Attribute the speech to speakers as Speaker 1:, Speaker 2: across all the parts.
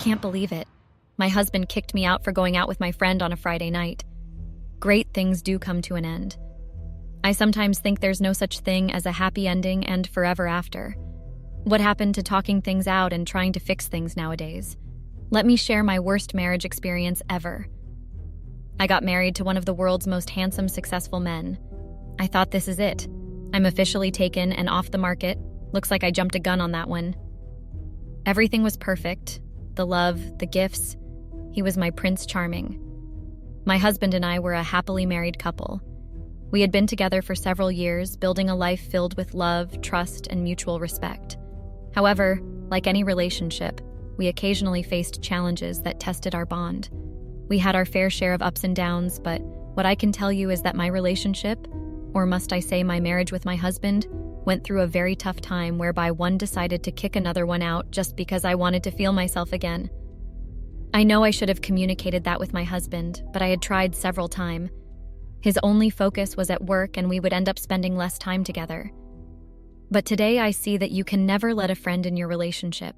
Speaker 1: can't believe it. My husband kicked me out for going out with my friend on a Friday night. Great things do come to an end. I sometimes think there's no such thing as a happy ending and forever after. What happened to talking things out and trying to fix things nowadays? Let me share my worst marriage experience ever. I got married to one of the world's most handsome, successful men. I thought, this is it. I'm officially taken and off the market. Looks like I jumped a gun on that one. Everything was perfect. The love, the gifts. He was my Prince Charming. My husband and I were a happily married couple. We had been together for several years, building a life filled with love, trust, and mutual respect. However, like any relationship, we occasionally faced challenges that tested our bond. We had our fair share of ups and downs, but what I can tell you is that my relationship, or must I say my marriage with my husband, went through a very tough time whereby one decided to kick another one out just because I wanted to feel myself again. I know I should have communicated that with my husband, but I had tried several times. His only focus was at work and we would end up spending less time together. But today I see that you can never let a friend in your relationship.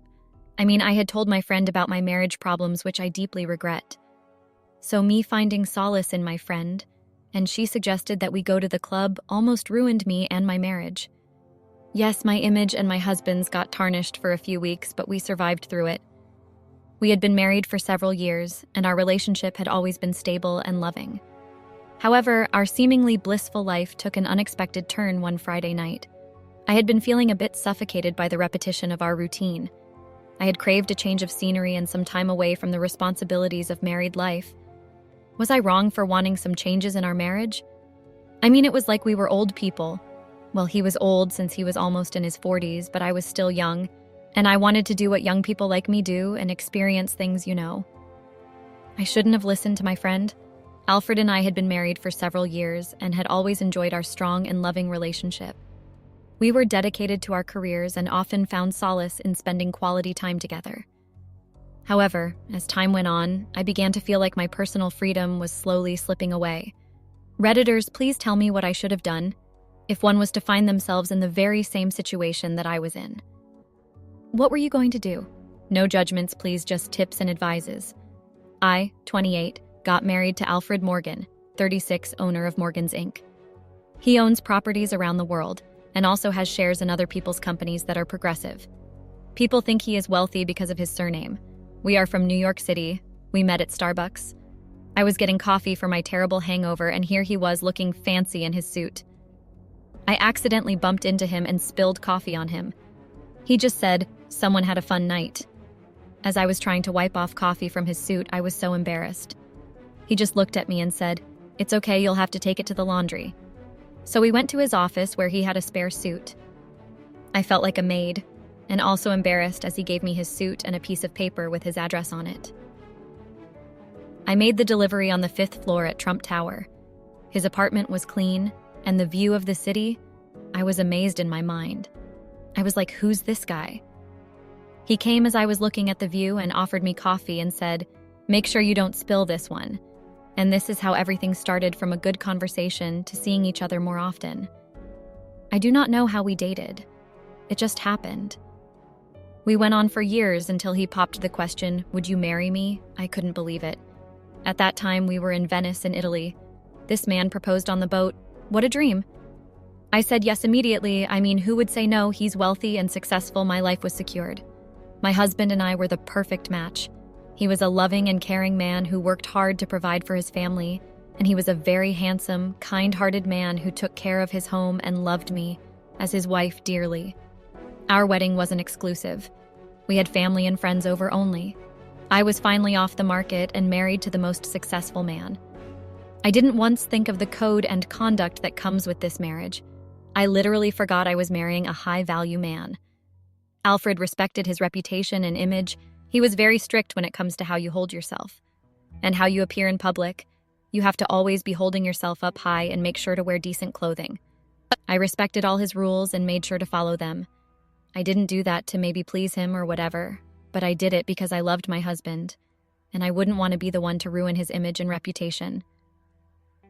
Speaker 1: I had told my friend about my marriage problems, which I deeply regret. So me finding solace in my friend, and she suggested that we go to the club, almost ruined me and my marriage. Yes, my image and my husband's got tarnished for a few weeks, but we survived through it. We had been married for several years, and our relationship had always been stable and loving. However, our seemingly blissful life took an unexpected turn one Friday night. I had been feeling a bit suffocated by the repetition of our routine. I had craved a change of scenery and some time away from the responsibilities of married life. Was I wrong for wanting some changes in our marriage? It was like we were old people. Well, he was old since he was almost in his 40s, but I was still young, and I wanted to do what young people like me do and experience things, I shouldn't have listened to my friend. Alfred and I had been married for several years and had always enjoyed our strong and loving relationship. We were dedicated to our careers and often found solace in spending quality time together. However, as time went on, I began to feel like my personal freedom was slowly slipping away. Redditors, please tell me what I should have done if one was to find themselves in the very same situation that I was in. What were you going to do? No judgments, please, just tips and advices. I, 28, got married to Alfred Morgan, 36, owner of Morgan's Inc. He owns properties around the world and also has shares in other people's companies that are progressive. People think he is wealthy because of his surname. We are from New York City. We met at Starbucks. I was getting coffee for my terrible hangover, and here he was looking fancy in his suit. I accidentally bumped into him and spilled coffee on him. He just said, "Someone had a fun night." As I was trying to wipe off coffee from his suit, I was so embarrassed. He just looked at me and said, "It's okay, you'll have to take it to the laundry." So we went to his office where he had a spare suit. I felt like a maid, and also embarrassed as he gave me his suit and a piece of paper with his address on it. I made the delivery on the 5th floor at Trump Tower. His apartment was clean, and the view of the city, I was amazed in my mind. I was like, who's this guy? He came as I was looking at the view and offered me coffee and said, "Make sure you don't spill this one." And this is how everything started, from a good conversation to seeing each other more often. I do not know how we dated. It just happened. We went on for years until he popped the question, "Would you marry me?" I couldn't believe it. At that time, we were in Venice in Italy. This man proposed on the boat. What a dream. I said yes immediately. Who would say no? He's wealthy and successful. My life was secured. My husband and I were the perfect match. He was a loving and caring man who worked hard to provide for his family, and he was a very handsome, kind-hearted man who took care of his home and loved me as his wife dearly. Our wedding wasn't exclusive. We had family and friends over only. I was finally off the market and married to the most successful man. I didn't once think of the code and conduct that comes with this marriage. I literally forgot I was marrying a high-value man. Alfred respected his reputation and image. He was very strict when it comes to how you hold yourself and how you appear in public. You have to always be holding yourself up high and make sure to wear decent clothing. I respected all his rules and made sure to follow them. I didn't do that to maybe please him or whatever, but I did it because I loved my husband, and I wouldn't want to be the one to ruin his image and reputation.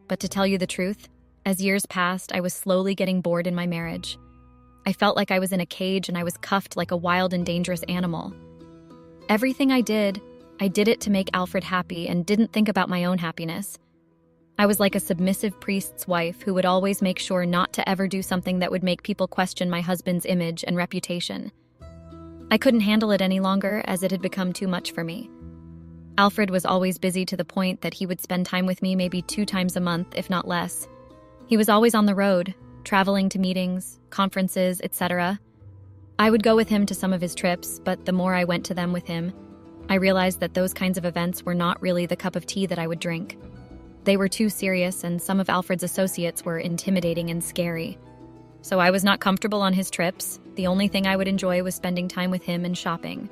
Speaker 1: But to tell you the truth, as years passed, I was slowly getting bored in my marriage. I felt like I was in a cage and I was cuffed like a wild and dangerous animal. Everything I did it to make Alfred happy and didn't think about my own happiness. I was like a submissive priest's wife who would always make sure not to ever do something that would make people question my husband's image and reputation. I couldn't handle it any longer as it had become too much for me. Alfred was always busy to the point that he would spend time with me maybe 2 times a month, if not less. He was always on the road, traveling to meetings, conferences, etc. I would go with him to some of his trips, but the more I went to them with him, I realized that those kinds of events were not really the cup of tea that I would drink. They were too serious, and some of Alfred's associates were intimidating and scary. So I was not comfortable on his trips. The only thing I would enjoy was spending time with him and shopping.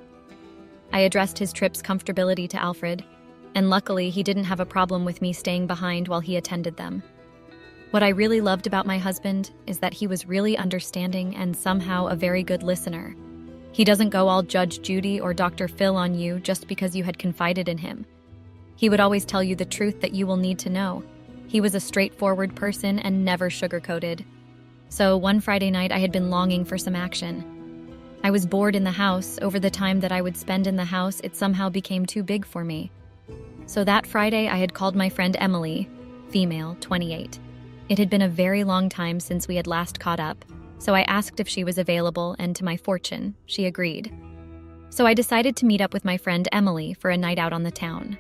Speaker 1: I addressed his trip's comfortability to Alfred, and luckily he didn't have a problem with me staying behind while he attended them. What I really loved about my husband is that he was really understanding and somehow a very good listener. He doesn't go all Judge Judy or Dr. Phil on you just because you had confided in him. He would always tell you the truth that you will need to know. He was a straightforward person and never sugarcoated. So one Friday night, I had been longing for some action. I was bored in the house. Over the time that I would spend in the house, it somehow became too big for me. So that Friday, I had called my friend Emily, female, 28. It had been a very long time since we had last caught up, so I asked if she was available, and to my fortune, she agreed. So I decided to meet up with my friend Emily for a night out on the town.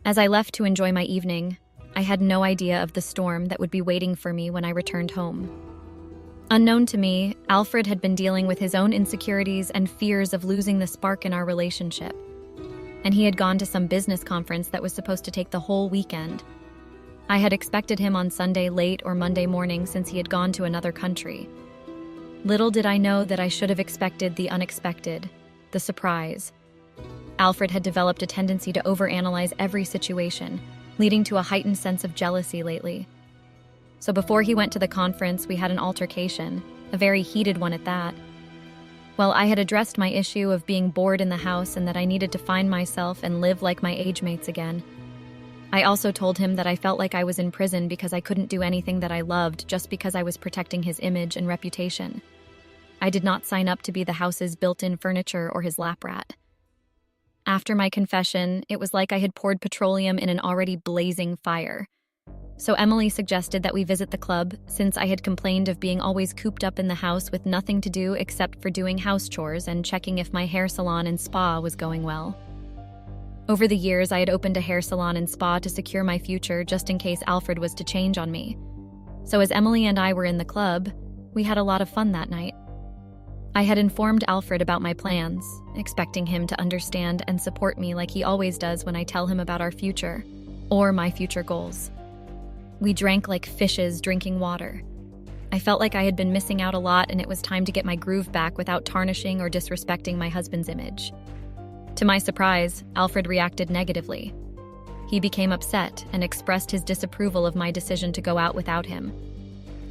Speaker 1: As I left to enjoy my evening, I had no idea of the storm that would be waiting for me when I returned home. Unknown to me, Alfred had been dealing with his own insecurities and fears of losing the spark in our relationship. And he had gone to some business conference that was supposed to take the whole weekend. I had expected him on Sunday late or Monday morning since he had gone to another country. Little did I know that I should have expected the unexpected, the surprise. Alfred had developed a tendency to overanalyze every situation, leading to a heightened sense of jealousy lately. So before he went to the conference, we had an altercation, a very heated one at that. Well, I had addressed my issue of being bored in the house and that I needed to find myself and live like my age mates again. I also told him that I felt like I was in prison because I couldn't do anything that I loved just because I was protecting his image and reputation. I did not sign up to be the house's built-in furniture or his lap rat. After my confession, it was like I had poured petroleum in an already blazing fire. So Emily suggested that we visit the club, since I had complained of being always cooped up in the house with nothing to do except for doing house chores and checking if my hair salon and spa was going well. Over the years, I had opened a hair salon and spa to secure my future just in case Alfred was to change on me. So as Emily and I were in the club, we had a lot of fun that night. I had informed Alfred about my plans, expecting him to understand and support me like he always does when I tell him about our future, or my future goals. We drank like fishes drinking water. I felt like I had been missing out a lot and it was time to get my groove back without tarnishing or disrespecting my husband's image. To my surprise, Alfred reacted negatively. He became upset and expressed his disapproval of my decision to go out without him.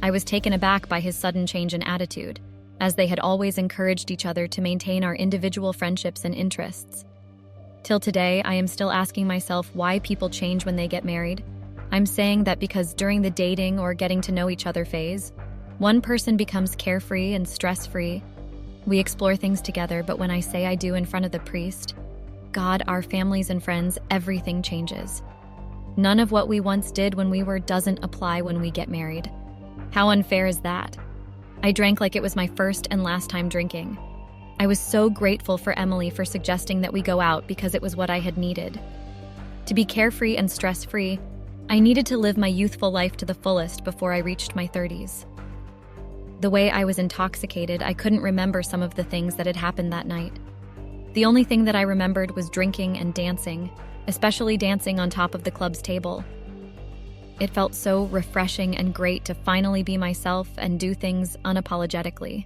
Speaker 1: I was taken aback by his sudden change in attitude, as they had always encouraged each other to maintain our individual friendships and interests. Till today, I am still asking myself why people change when they get married. I'm saying that because during the dating or getting to know each other phase, one person becomes carefree and stress-free. We explore things together, but when I say I do in front of the priest, God, our families and friends, everything changes. None of what we once did when we were doesn't apply when we get married. How unfair is that? I drank like it was my first and last time drinking. I was so grateful for Emily for suggesting that we go out because it was what I had needed. To be carefree and stress-free, I needed to live my youthful life to the fullest before I reached my 30s. The way I was intoxicated, I couldn't remember some of the things that had happened that night. The only thing that I remembered was drinking and dancing, especially dancing on top of the club's table. It felt so refreshing and great to finally be myself and do things unapologetically.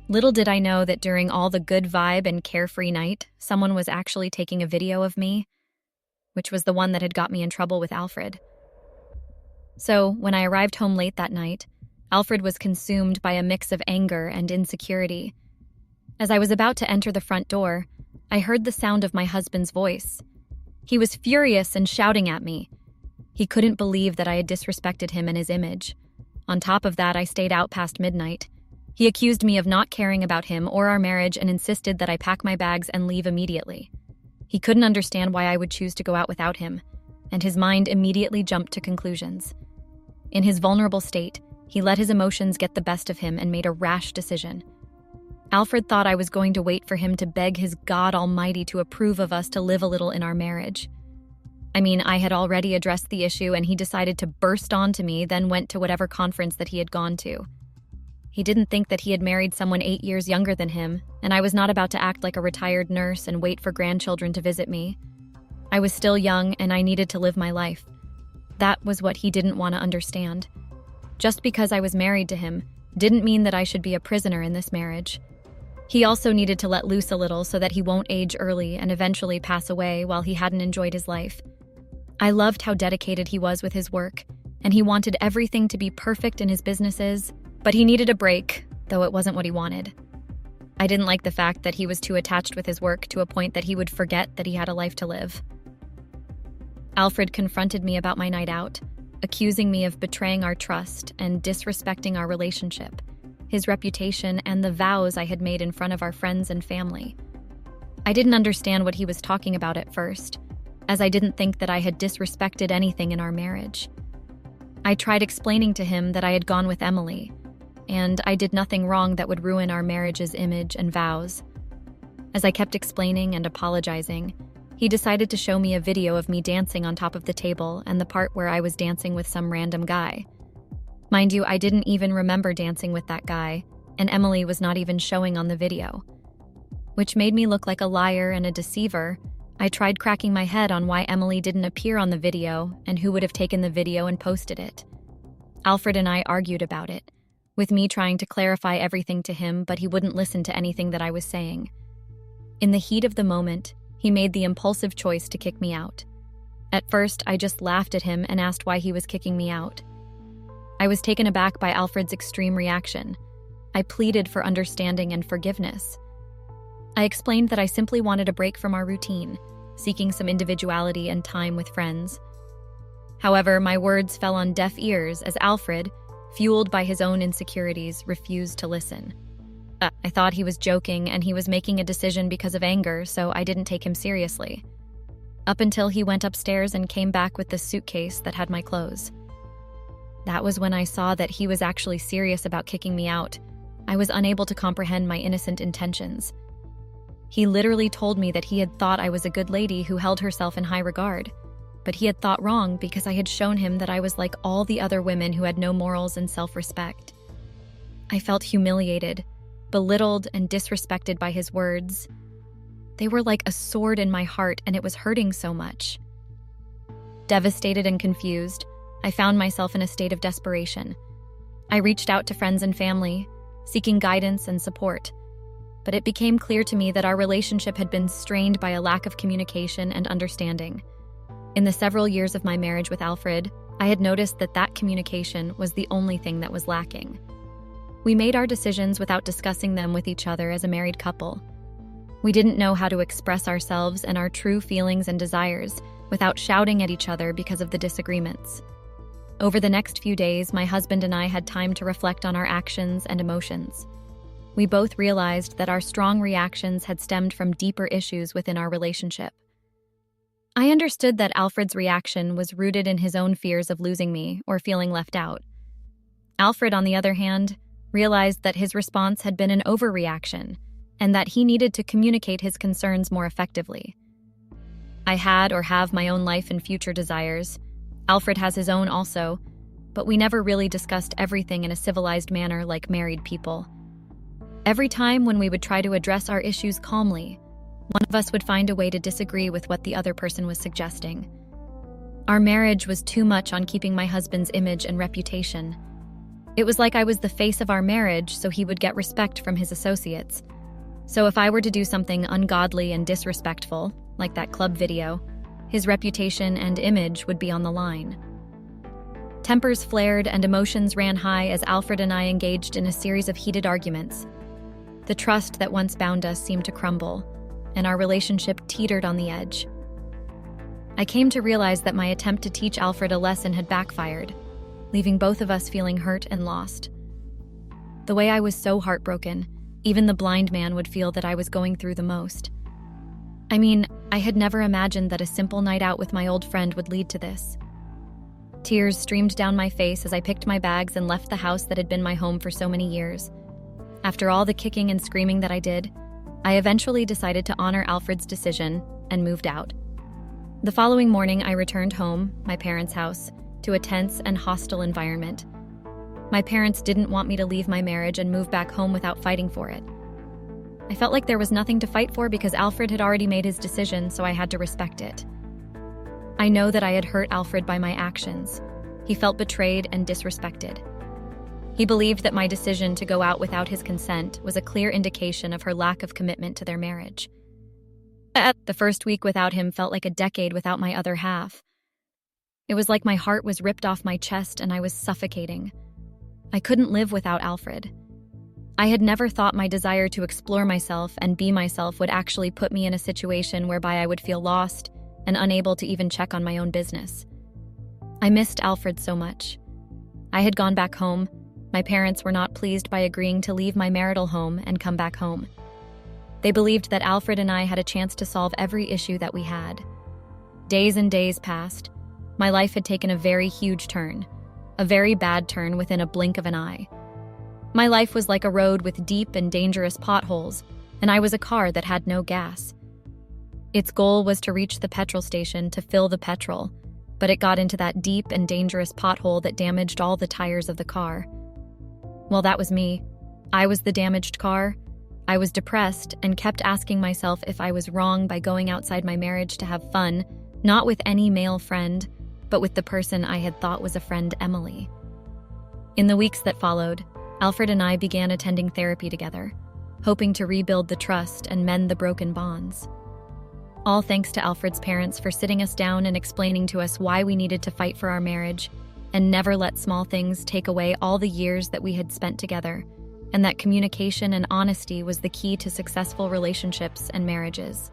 Speaker 1: Little did I know that during all the good vibe and carefree night, someone was actually taking a video of me, which was the one that had got me in trouble with Alfred. So, when I arrived home late that night, Alfred was consumed by a mix of anger and insecurity. As I was about to enter the front door, I heard the sound of my husband's voice. He was furious and shouting at me. He couldn't believe that I had disrespected him and his image. On top of that, I stayed out past midnight. He accused me of not caring about him or our marriage and insisted that I pack my bags and leave immediately. He couldn't understand why I would choose to go out without him, and his mind immediately jumped to conclusions. In his vulnerable state, he let his emotions get the best of him and made a rash decision. Alfred thought I was going to wait for him to beg his God Almighty to approve of us to live a little in our marriage. I mean, I had already addressed the issue and he decided to burst onto me, then went to whatever conference that he had gone to. He didn't think that he had married someone 8 years younger than him, and I was not about to act like a retired nurse and wait for grandchildren to visit me. I was still young and I needed to live my life. That was what he didn't want to understand. Just because I was married to him didn't mean that I should be a prisoner in this marriage. He also needed to let loose a little so that he won't age early and eventually pass away while he hadn't enjoyed his life. I loved how dedicated he was with his work, and he wanted everything to be perfect in his businesses, but he needed a break, though it wasn't what he wanted. I didn't like the fact that he was too attached with his work to a point that he would forget that he had a life to live. Alfred confronted me about my night out, accusing me of betraying our trust and disrespecting our relationship, his reputation, and the vows I had made in front of our friends and family. I didn't understand what he was talking about at first, as I didn't think that I had disrespected anything in our marriage. I tried explaining to him that I had gone with Emily, and I did nothing wrong that would ruin our marriage's image and vows. As I kept explaining and apologizing, he decided to show me a video of me dancing on top of the table and the part where I was dancing with some random guy. Mind you, I didn't even remember dancing with that guy, and Emily was not even showing on the video. Which made me look like a liar and a deceiver. I tried cracking my head on why Emily didn't appear on the video and who would have taken the video and posted it. Alfred and I argued about it, with me trying to clarify everything to him, but he wouldn't listen to anything that I was saying. In the heat of the moment, he made the impulsive choice to kick me out. At first, I just laughed at him and asked why he was kicking me out. I was taken aback by Alfred's extreme reaction. I pleaded for understanding and forgiveness. I explained that I simply wanted a break from our routine, seeking some individuality and time with friends. However, my words fell on deaf ears as Alfred, fueled by his own insecurities, refused to listen. I thought he was joking and he was making a decision because of anger, so I didn't take him seriously. Up until he went upstairs and came back with the suitcase that had my clothes. That was when I saw that he was actually serious about kicking me out. I was unable to comprehend my innocent intentions. He literally told me that he had thought I was a good lady who held herself in high regard, but he had thought wrong because I had shown him that I was like all the other women who had no morals and self-respect. I felt humiliated, belittled, and disrespected by his words. They were like a sword in my heart, and it was hurting so much. Devastated and confused, I found myself in a state of desperation. I reached out to friends and family, seeking guidance and support, but it became clear to me that our relationship had been strained by a lack of communication and understanding. In the several years of my marriage with Alfred, I had noticed that communication was the only thing that was lacking. We made our decisions without discussing them with each other as a married couple. We didn't know how to express ourselves and our true feelings and desires without shouting at each other because of the disagreements. Over the next few days, my husband and I had time to reflect on our actions and emotions. We both realized that our strong reactions had stemmed from deeper issues within our relationship. I understood that Alfred's reaction was rooted in his own fears of losing me or feeling left out. Alfred, on the other hand, realized that his response had been an overreaction and that he needed to communicate his concerns more effectively. I had or have my own life and future desires. Alfred has his own also, but we never really discussed everything in a civilized manner like married people. Every time when we would try to address our issues calmly, one of us would find a way to disagree with what the other person was suggesting. Our marriage was too much on keeping my husband's image and reputation. It was like I was the face of our marriage, so he would get respect from his associates. So if I were to do something ungodly and disrespectful, like that club video, his reputation and image would be on the line. Tempers flared and emotions ran high as Alfred and I engaged in a series of heated arguments. The trust that once bound us seemed to crumble, and our relationship teetered on the edge. I came to realize that my attempt to teach Alfred a lesson had backfired, leaving both of us feeling hurt and lost. The way I was so heartbroken, even the blind man would feel that I was going through the most. I mean, I had never imagined that a simple night out with my old friend would lead to this. Tears streamed down my face as I picked my bags and left the house that had been my home for so many years. After all the kicking and screaming that I did, I eventually decided to honor Alfred's decision and moved out. The following morning, I returned home, my parents' house, to a tense and hostile environment. My parents didn't want me to leave my marriage and move back home without fighting for it. I felt like there was nothing to fight for because Alfred had already made his decision, so I had to respect it. I know that I had hurt Alfred by my actions. He felt betrayed and disrespected. He believed that my decision to go out without his consent was a clear indication of her lack of commitment to their marriage. The first week without him felt like a decade without my other half. It was like my heart was ripped off my chest and I was suffocating. I couldn't live without Alfred. I had never thought my desire to explore myself and be myself would actually put me in a situation whereby I would feel lost and unable to even check on my own business. I missed Alfred so much. I had gone back home. My parents were not pleased by agreeing to leave my marital home and come back home. They believed that Alfred and I had a chance to solve every issue that we had. Days and days passed. My life had taken a very huge turn, a very bad turn within a blink of an eye. My life was like a road with deep and dangerous potholes, and I was a car that had no gas. Its goal was to reach the petrol station to fill the petrol, but it got into that deep and dangerous pothole that damaged all the tires of the car. Well, that was me. I was the damaged car. I was depressed and kept asking myself if I was wrong by going outside my marriage to have fun, not with any male friend, but with the person I had thought was a friend, Emily. In the weeks that followed, Alfred and I began attending therapy together, hoping to rebuild the trust and mend the broken bonds. All thanks to Alfred's parents for sitting us down and explaining to us why we needed to fight for our marriage and never let small things take away all the years that we had spent together, and that communication and honesty was the key to successful relationships and marriages.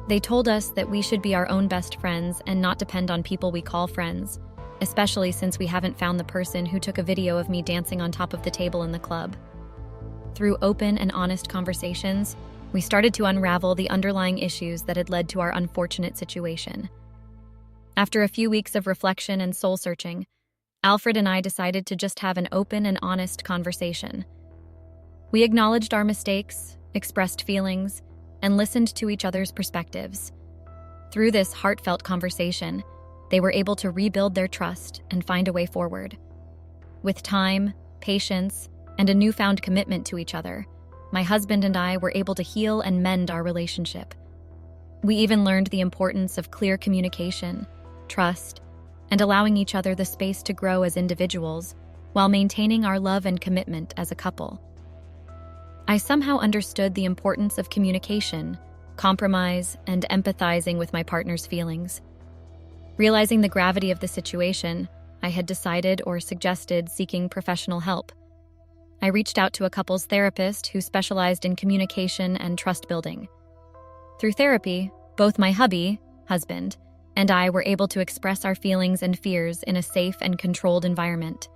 Speaker 1: They told us that we should be our own best friends and not depend on people we call friends, especially since we haven't found the person who took a video of me dancing on top of the table in the club. Through open and honest conversations, we started to unravel the underlying issues that had led to our unfortunate situation. After a few weeks of reflection and soul-searching, Alfred and I decided to just have an open and honest conversation. We acknowledged our mistakes, expressed feelings, and listened to each other's perspectives. Through this heartfelt conversation, they were able to rebuild their trust and find a way forward. With time, patience, and a newfound commitment to each other, my husband and I were able to heal and mend our relationship. We even learned the importance of clear communication, trust, and allowing each other the space to grow as individuals while maintaining our love and commitment as a couple. I somehow understood the importance of communication, compromise, and empathizing with my partner's feelings. Realizing the gravity of the situation, I had decided or suggested seeking professional help. I reached out to a couples therapist who specialized in communication and trust building. Through therapy, both my husband, and I were able to express our feelings and fears in a safe and controlled environment.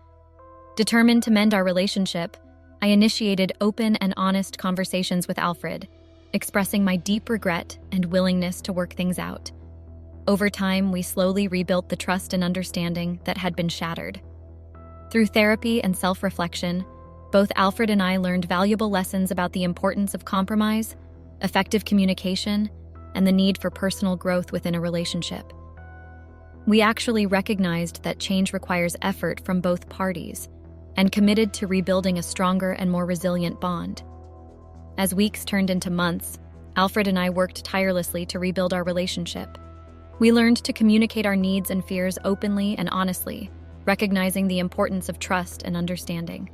Speaker 1: Determined to mend our relationship, I initiated open and honest conversations with Alfred, expressing my deep regret and willingness to work things out. Over time, we slowly rebuilt the trust and understanding that had been shattered. Through therapy and self-reflection, both Alfred and I learned valuable lessons about the importance of compromise, effective communication, and the need for personal growth within a relationship. We actually recognized that change requires effort from both parties and committed to rebuilding a stronger and more resilient bond. As weeks turned into months, Alfred and I worked tirelessly to rebuild our relationship. We learned to communicate our needs and fears openly and honestly, recognizing the importance of trust and understanding.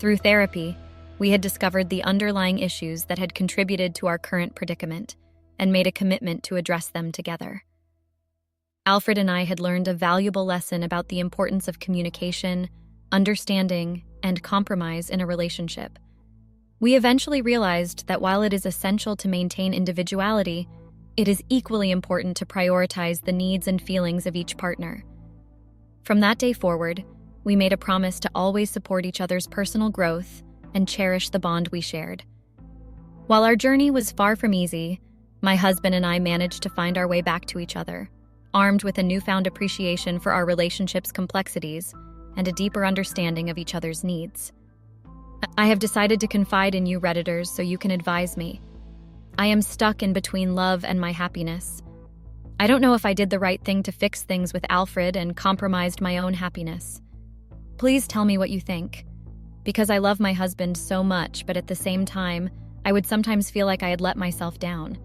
Speaker 1: Through therapy, we had discovered the underlying issues that had contributed to our current predicament and made a commitment to address them together. Alfred and I had learned a valuable lesson about the importance of communication, understanding, and compromise in a relationship. We eventually realized that while it is essential to maintain individuality, it is equally important to prioritize the needs and feelings of each partner. From that day forward, We made a promise to always support each other's personal growth and cherish the bond we shared. While our journey was far from easy, my husband and I managed to find our way back to each other, armed with a newfound appreciation for our relationship's complexities and a deeper understanding of each other's needs. I have decided to confide in you Redditors so you can advise me. I am stuck in between love and my happiness. I don't know if I did the right thing to fix things with Alfred and compromised my own happiness. Please tell me what you think. Because I love my husband so much, but at the same time, I would sometimes feel like I had let myself down.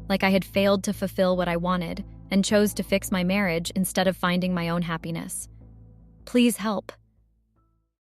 Speaker 1: Like I had failed to fulfill what I wanted and chose to fix my marriage instead of finding my own happiness. Please help.